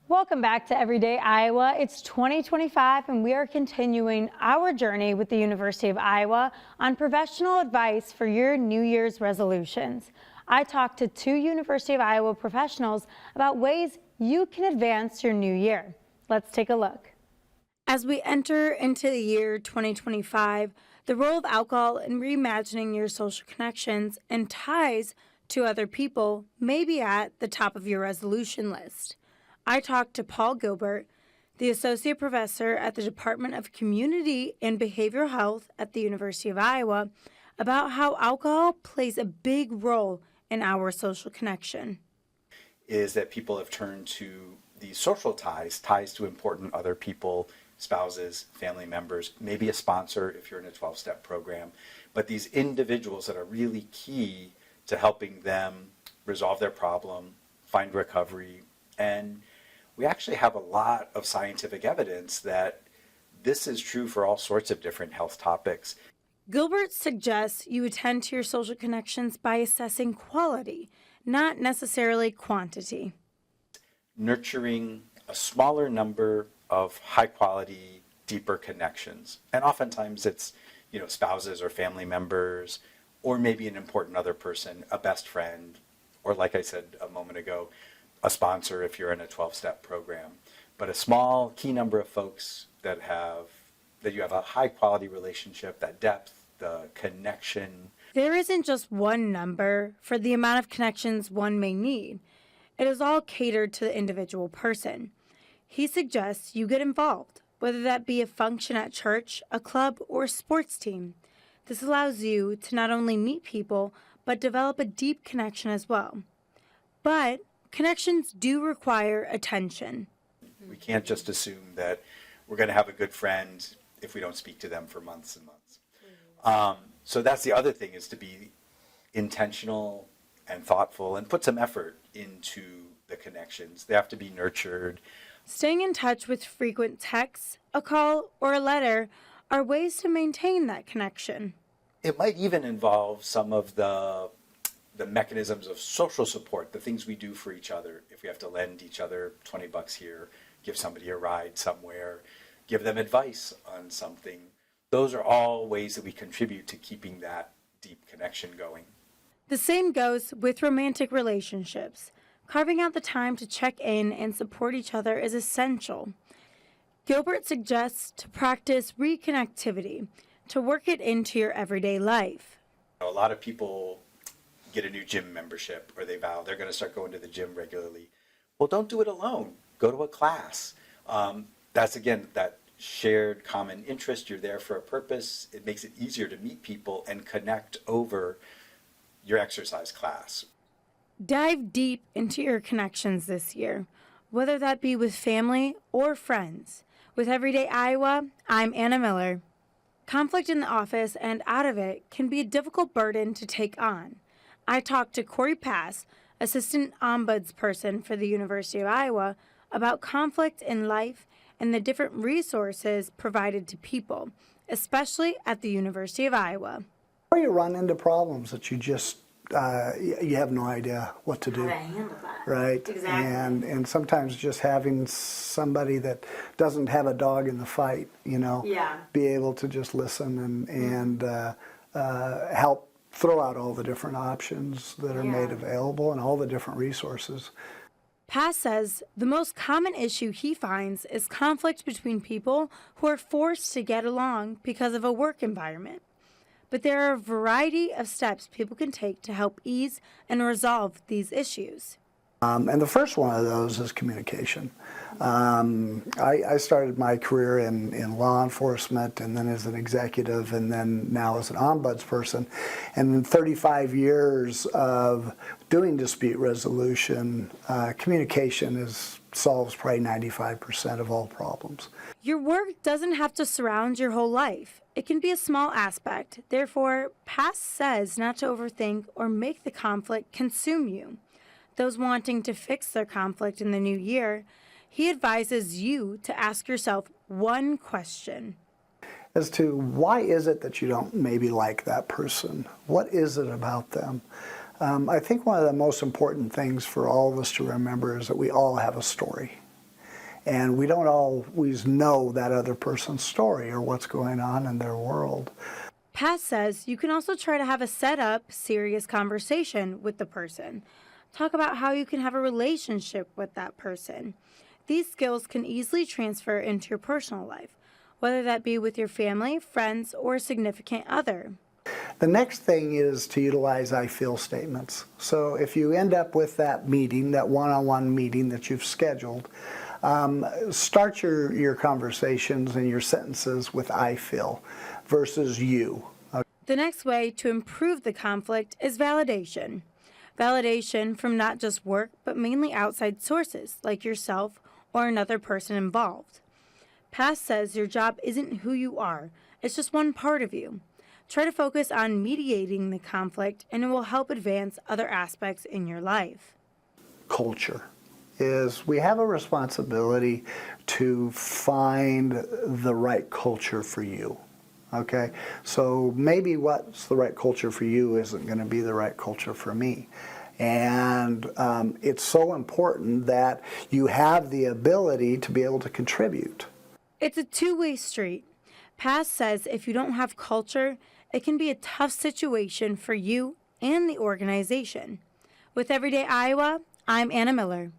Welcome back to Everyday Iowa. It's 2025 and we are continuing our journey with the University of Iowa on professional advice for your New Year's resolutions. I talked to two University of Iowa professionals about ways you can advance your new year. Let's take a look. As we enter into the year 2025, the role of alcohol in reimagining your social connections and ties to other people may be at the top of your resolution list. I talked to Paul Gilbert, the Associate Professor at the Department of Community and Behavioral Health at the University of Iowa, about how alcohol plays a big role in our social connection. Is that people have turned to these social ties to important other people, spouses, family members, maybe a sponsor if you're in a 12-step program, but these individuals that are really key to helping them resolve their problem, find recovery, and we actually have a lot of scientific evidence that this is true for all sorts of different health topics. Gilbert suggests you attend to your social connections by assessing quality, not necessarily quantity. Nurturing a smaller number of high quality, deeper connections. And oftentimes it's, spouses or family members, or maybe an important other person, a best friend, or like I said a moment ago, a sponsor if you're in a 12-step program. But a small key number of folks that you have a high quality relationship, that depth, the connection. There isn't just one number for the amount of connections one may need. It is all catered to the individual person. He suggests you get involved, whether that be a function at church, a club, or a sports team. This allows you to not only meet people, but develop a deep connection as well. But connections do require attention. We can't just assume that we're going to have a good friend if we don't speak to them for months and months. So that's the other thing, is to be intentional and thoughtful and put some effort into the connections. They have to be nurtured. Staying in touch with frequent texts, a call, or a letter are ways to maintain that connection. It might even involve some of the mechanisms of social support, the things we do for each other. If we have to lend each other $20 here, give somebody a ride somewhere, give them advice on something. Those are all ways that we contribute to keeping that deep connection going. The same goes with romantic relationships. Carving out the time to check in and support each other is essential. Gilbert suggests to practice reconnectivity, to work it into your everyday life. A lot of people get a new gym membership, or they vow they're going to start going to the gym regularly. Well, don't do it alone. Go to a class. That's, again, that shared common interest. You're there for a purpose. It makes it easier to meet people and connect over your exercise class. Dive deep into your connections this year, whether that be with family or friends. With Everyday Iowa, I'm Anna Miller. Conflict in the office and out of it can be a difficult burden to take on. I talked to Corey Pass, Assistant Ombudsperson for the University of Iowa, about conflict in life and the different resources provided to people, especially at the University of Iowa. Or you run into problems that you just, you have no idea what to do. How to handle that. Right? Exactly. And sometimes just having somebody that doesn't have a dog in the fight, Yeah. be able to just listen and help throw out all the different options that are made available and all the different resources. Pass says the most common issue he finds is conflict between people who are forced to get along because of a work environment. But there are a variety of steps people can take to help ease and resolve these issues. And the first one of those is communication. I started my career in law enforcement, and then as an executive, and then now as an ombudsperson. And in 35 years of doing dispute resolution, communication solves probably 95% of all problems. Your work doesn't have to surround your whole life. It can be a small aspect. Therefore, Pass says not to overthink or make the conflict consume you. Those wanting to fix their conflict in the new year, he advises you to ask yourself one question. As to why is it that you don't maybe like that person? What is it about them? I think one of the most important things for all of us to remember is that we all have a story. And we don't always know that other person's story or what's going on in their world. Paz says you can also try to have a set up, serious conversation with the person. Talk about how you can have a relationship with that person. These skills can easily transfer into your personal life, whether that be with your family, friends, or a significant other. The next thing is to utilize I feel statements. So if you end up with that meeting, that one-on-one meeting that you've scheduled, start your conversations and your sentences with I feel versus you. The next way to improve the conflict is validation. Validation from not just work, but mainly outside sources like yourself or another person involved. Paz says your job isn't who you are, it's just one part of you. Try to focus on mediating the conflict and it will help advance other aspects in your life. Culture is we have a responsibility to find the right culture for you. Okay, so maybe what's the right culture for you isn't going to be the right culture for me. And it's so important that you have the ability to be able to contribute. It's a two-way street. Paz says if you don't have culture, it can be a tough situation for you and the organization. With Everyday Iowa, I'm Anna Miller.